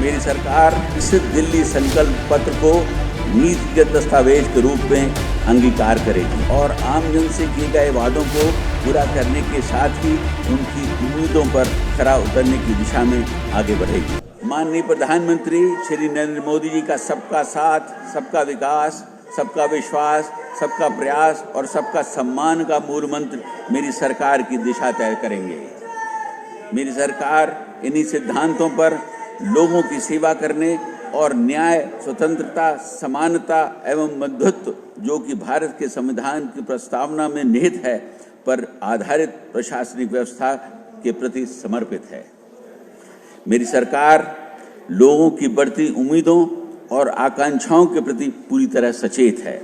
मेरी सरकार इस दिल्ली संकल्प पत्र को नीतिगत दस्तावेज के रूप में अंगीकार करेगी और आम जन से किए गए वादों को पूरा करने के साथ ही उनकी उम्मीदों पर खरा उतरने की दिशा में आगे बढ़ेगी। माननीय प्रधानमंत्री श्री नरेंद्र मोदी जी का सबका साथ, सबका विकास, सबका विश्वास, सबका प्रयास और सबका सम्मान का मूल मंत्र मेरी सरकार की दिशा तय करेंगे। मेरी सरकार इन्हीं सिद्धांतों पर लोगों की सेवा करने और न्याय, स्वतंत्रता, समानता एवं बंधुत्व जो कि भारत के संविधान की प्रस्तावना में निहित है पर आधारित प्रशासनिक व्यवस्था के प्रति समर्पित है। मेरी सरकार लोगों की बढ़ती उम्मीदों और आकांक्षाओं के प्रति पूरी तरह सचेत है।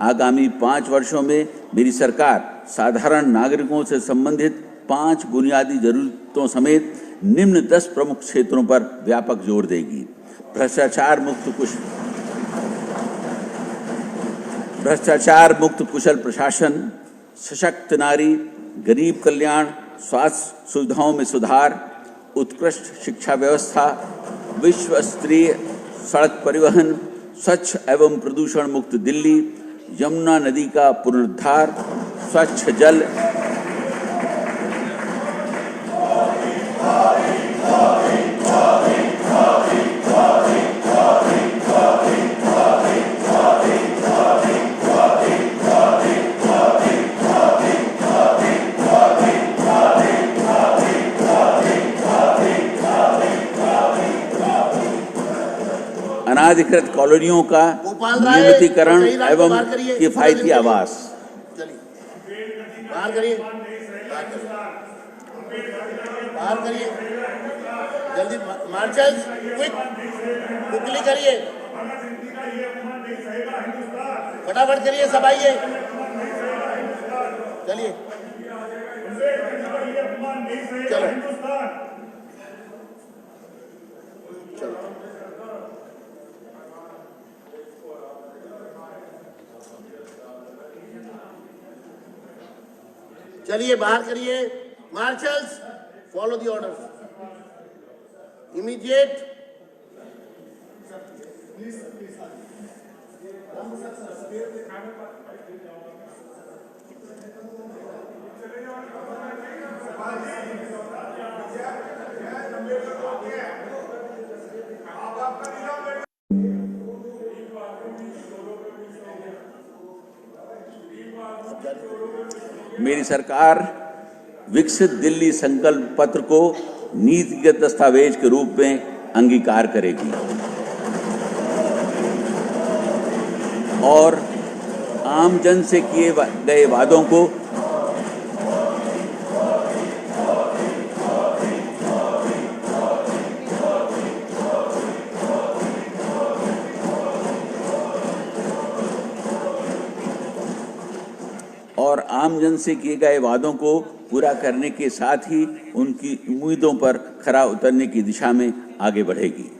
आगामी 5 वर्षों में मेरी सरकार साधारण नागरिकों से संबंधित 5 बुनियादी जरूरतों समेत निम्न 10 प्रमुख क्षेत्रों पर व्यापक जोर देगी। भ्रष्टाचार मुक्त कुशल प्रशासन, सशक्त नारी, गरीब कल्याण, स्वास्थ्य सुविधाओं में सुधार, उत्कृष्ट शिक्षा व्यवस्था, विश्व स्तरीय सड़क परिवहन, स्वच्छ एवं प्रदूषण मुक्त दिल्ली, यमुना नदी का पुनरुद्धार, स्वच्छ जल, अनाधिकृत कॉलोनियों का नियमितीकरण एवं किफायती आवास। बाहर करिए, जल्दी मार्शल्स, क्विकली करिए, फटाफट करिए, सब आइए, चलिए, चलो चलिए, बाहर करिए, marshals, follow the order, immediate. मेरी सरकार विकसित दिल्ली संकल्प पत्र को नीतिगत दस्तावेज के रूप में अंगीकार करेगी और आम जन से किए गए वादों को पूरा करने के साथ ही उनकी उम्मीदों पर खरा उतरने की दिशा में आगे बढ़ेगी।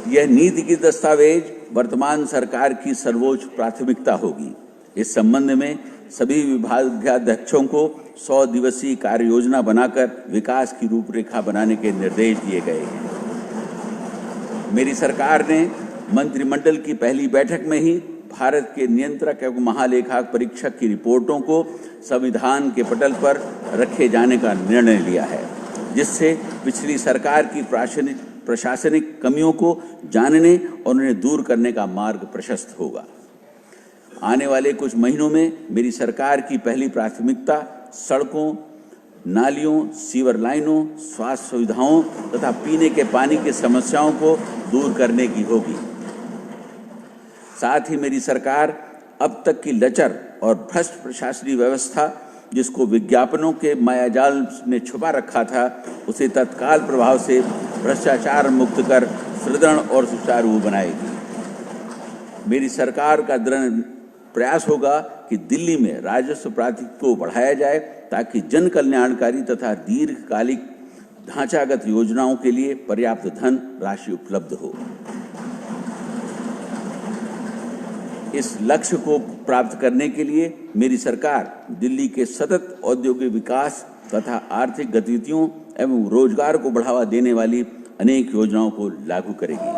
यह नीति की दस्तावेज वर्तमान सरकार की सर्वोच्च प्राथमिकता होगी। इस संबंध में सभी विभागाध्यक्षों को 100 दिवसीय कार्य योजना बनाकर विकास की रूपरेखा बनाने के निर्देश दिए गए हैं। मेरी सरकार ने मंत्रिमंडल की पहली बैठक में ही भारत के नियंत्रक एवं महालेखा परीक्षक की रिपोर्टों को संविधान के पटल पर रखे जाने का निर्णय लिया है, जिससे पिछली सरकार की प्रशासनिक कमियों को जानने और उन्हें दूर करने का मार्ग प्रशस्त होगा। आने वाले कुछ महीनों में मेरी सरकार की पहली प्राथमिकता सड़कों, नालियों, सीवर लाइनों, स्वास्थ्य सुविधाओं तथा पीने के पानी की समस्याओं को दूर करने की होगी। साथ ही मेरी सरकार अब तक की लचर और भ्रष्ट प्रशासनिक व्यवस्था, जिसको विज्ञापनों के मायाजाल में छुपा रखा था, उसे तत्काल प्रभाव से भ्रष्टाचार मुक्त कर सुदृढ़ और सुचारू बनाएगी। मेरी सरकार का दृढ़ प्रयास होगा कि दिल्ली में राजस्व प्राधिकरण को बढ़ाया जाए ताकि जन कल्याणकारी तथा दीर्घकालिक ढांचागत योजनाओं के लिए पर्याप्त धन राशि उपलब्ध हो। इस लक्ष्य को प्राप्त करने के लिए मेरी सरकार दिल्ली के सतत औद्योगिक विकास तथा आर्थिक गतिविधियों एवं रोजगार को बढ़ावा देने वाली अनेक योजनाओं को लागू करेगी।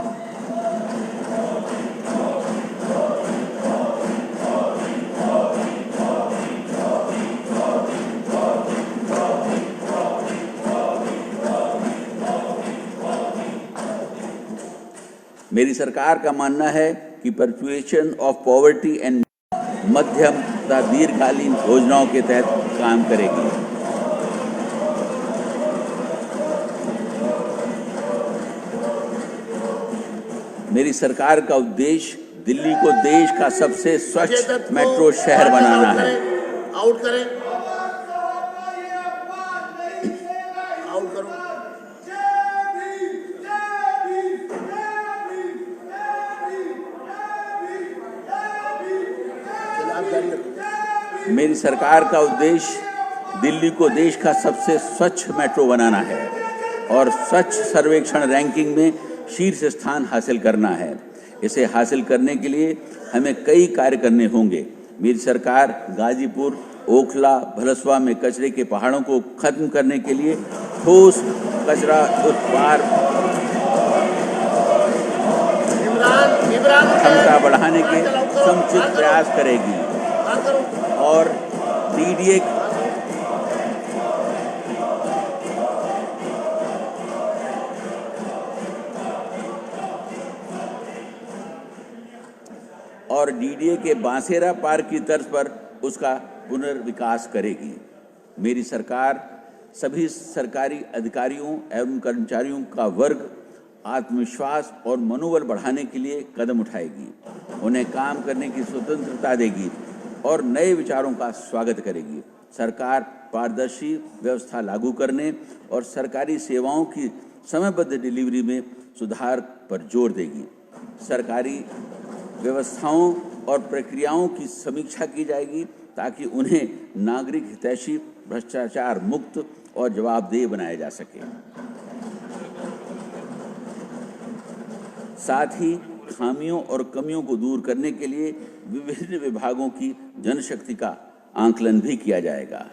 मेरी सरकार का मानना है कि परपेचुएशन ऑफ पॉवर्टी एंड मध्यम तथा दीर्घकालीन योजनाओं के तहत काम करेगी। मेरी सरकार का उद्देश्य दिल्ली को देश का सबसे स्वच्छ मेट्रो शहर बनाना है। आउट करें, आउट करो। मेरी सरकार का उद्देश्य दिल्ली को देश का सबसे स्वच्छ मेट्रो बनाना है और स्वच्छ सर्वेक्षण रैंकिंग में शीर्ष स्थान हासिल करना है। इसे हासिल करने के लिए हमें कई कार्य करने होंगे। मेरी सरकार गाजीपुर, ओखला, भलसवा में कचरे के पहाड़ों को खत्म करने के लिए ठोस कचरा उत्पादन क्षमता बढ़ाने के समुचित प्रयास करेगी और डीडीए के बांसेरा पार्क की तर्ज पर उसका पुनर्विकास करेगी। मेरी सरकार सभी सरकारी अधिकारियों एवं कर्मचारियों का वर्ग आत्मविश्वास और मनोबल बढ़ाने के लिए कदम उठाएगी, उन्हें काम करने की स्वतंत्रता देगी और नए विचारों का स्वागत करेगी। सरकार पारदर्शी व्यवस्था लागू करने और सरकारी सेवाओं की समयबद्ध डिलीवरी में सुधार पर जोर देगी। सरकारी व्यवस्थाओं और प्रक्रियाओं की समीक्षा की जाएगी ताकि उन्हें नागरिक हितैषी, भ्रष्टाचार मुक्त और जवाबदेह बनाया जा सके। साथ ही खामियों और कमियों को दूर करने के लिए विभिन्न विभागों की जनशक्ति का आंकलन भी किया जाएगा।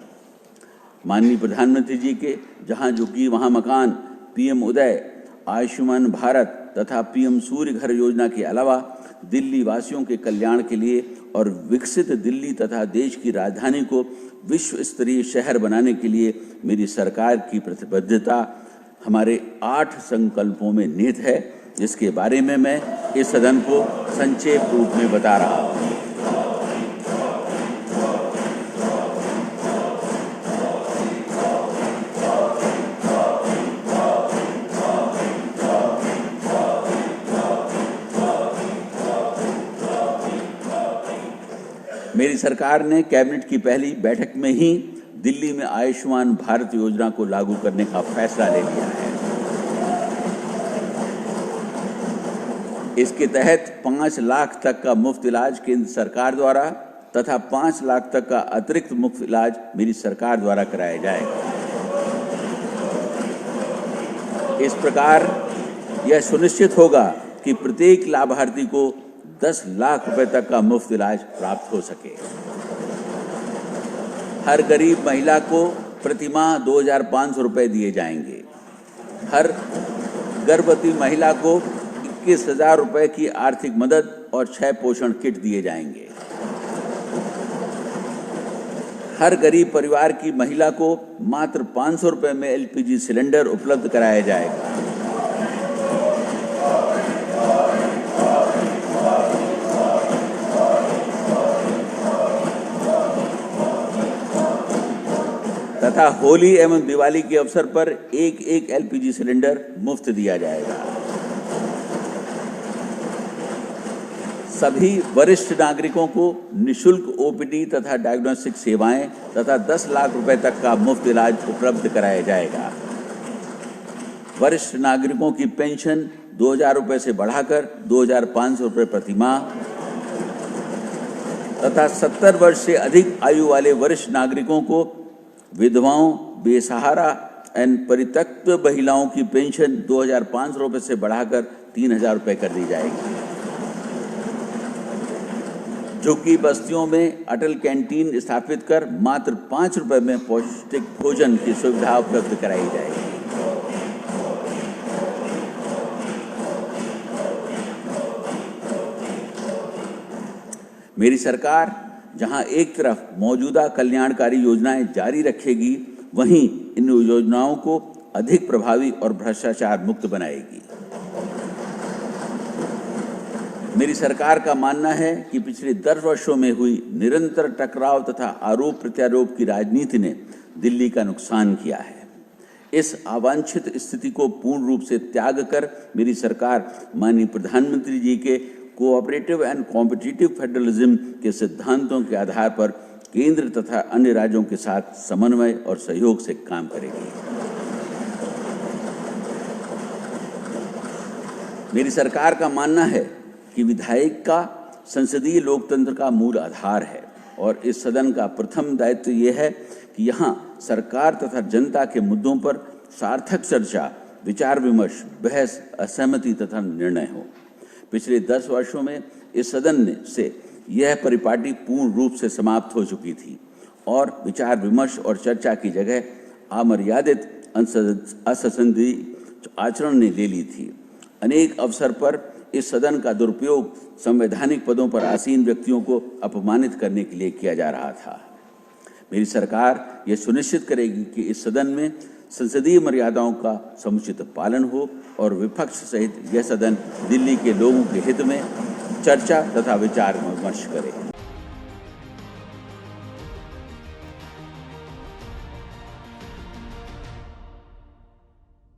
माननीय प्रधानमंत्री जी के जहां झुकी वहां मकान, पीएम उदय, आयुष्मान भारत तथा पीएम सूर्य घर योजना के अलावा दिल्ली वासियों के कल्याण के लिए और विकसित दिल्ली तथा देश की राजधानी को विश्व स्तरीय शहर बनाने के लिए मेरी सरकार की प्रतिबद्धता हमारे 8 संकल्पों में निहित है, जिसके बारे में मैं इस सदन को संक्षेप रूप में बता रहा हूं। मेरी सरकार ने कैबिनेट की पहली बैठक में ही दिल्ली में आयुष्मान भारत योजना को लागू करने का फैसला ले लिया है। इसके तहत 5 लाख तक का मुफ्त इलाज केंद्र सरकार द्वारा तथा 5 लाख तक का अतिरिक्त मुफ्त इलाज मेरी सरकार द्वारा कराया जाएगा। इस प्रकार यह सुनिश्चित होगा कि प्रत्येक लाभार्थी को 10 लाख रुपए तक का मुफ्त इलाज प्राप्त हो सके। हर गरीब महिला को प्रति माह 2,500 रुपए दिए जाएंगे। हर गर्भवती महिला को 21,000 रुपए की आर्थिक मदद और 6 पोषण किट दिए जाएंगे। हर गरीब परिवार की महिला को मात्र 500 रुपए में एलपीजी सिलेंडर उपलब्ध कराया जाएगा। तथा होली एवं दिवाली के अवसर पर एक एलपीजी सिलेंडर मुफ्त दिया जाएगा। सभी वरिष्ठ नागरिकों को निःशुल्क ओपीडी तथा डायग्नोस्टिक सेवाएं तथा 10 लाख रुपए तक का मुफ्त इलाज उपलब्ध कराया जाएगा। वरिष्ठ नागरिकों की पेंशन 2,000 रुपए से बढ़ाकर 2,500 रुपए प्रति माह तथा 70 वर्ष से अधिक आयु वाले वरिष्ठ नागरिकों को विधवाओं, बेसहारा एवं परित्यक्त महिलाओं की पेंशन 2,500 रुपए से बढ़ाकर 3,000 रुपए कर दी जाएगी। झुग्गी बस्तियों में अटल कैंटीन स्थापित कर मात्र 5 रुपए में पौष्टिक भोजन की सुविधा उपलब्ध कराई जाएगी। मेरी सरकार जहां एक तरफ मौजूदा कल्याणकारी योजनाएं जारी रखेगी, वहीं इन योजनाओं को अधिक प्रभावी और भ्रष्टाचार मुक्त बनाएगी। मेरी सरकार का मानना है कि पिछले 10 वर्षों में हुई निरंतर टकराव तथा आरोप प्रत्यारोप की राजनीति ने दिल्ली का नुकसान किया है। इस अवांछित स्थिति को पूर्ण रूप से त्याग कर मेरी सरकार माननीय प्रधानमंत्री जी के कोऑपरेटिव एंड कॉम्पिटिटिव फेडरलिज्म के सिद्धांतों के आधार पर केंद्र तथा अन्य राज्यों के साथ समन्वय और सहयोग से काम करेगी। मेरी सरकार का मानना है कि विधायक का संसदीय लोकतंत्र का मूल आधार है और इस सदन का प्रथम दायित्व ये है कि यहाँ सरकार तथा जनता के मुद्दों पर सार्थक चर्चा, विचार विमर्श, बहस, असहमति तथा निर्णय हो। पिछले 10 वर्षों में इस सदन से यह परिपाटी पूर्ण रूप से समाप्त हो चुकी थी और विचार विमर्श और चर्चा की जगह अमर्यादित असंसदीय आचरण ने ले ली थी। अनेक अवसर पर इस सदन का दुरुपयोग संवैधानिक पदों पर आसीन व्यक्तियों को अपमानित करने के लिए किया जा रहा था। मेरी सरकार यह सुनिश्चित करेगी कि इस सदन में संसदीय मर्यादाओं का समुचित पालन हो और विपक्ष सहित यह सदन दिल्ली के लोगों के हित में चर्चा तथा विचार विमर्श करे।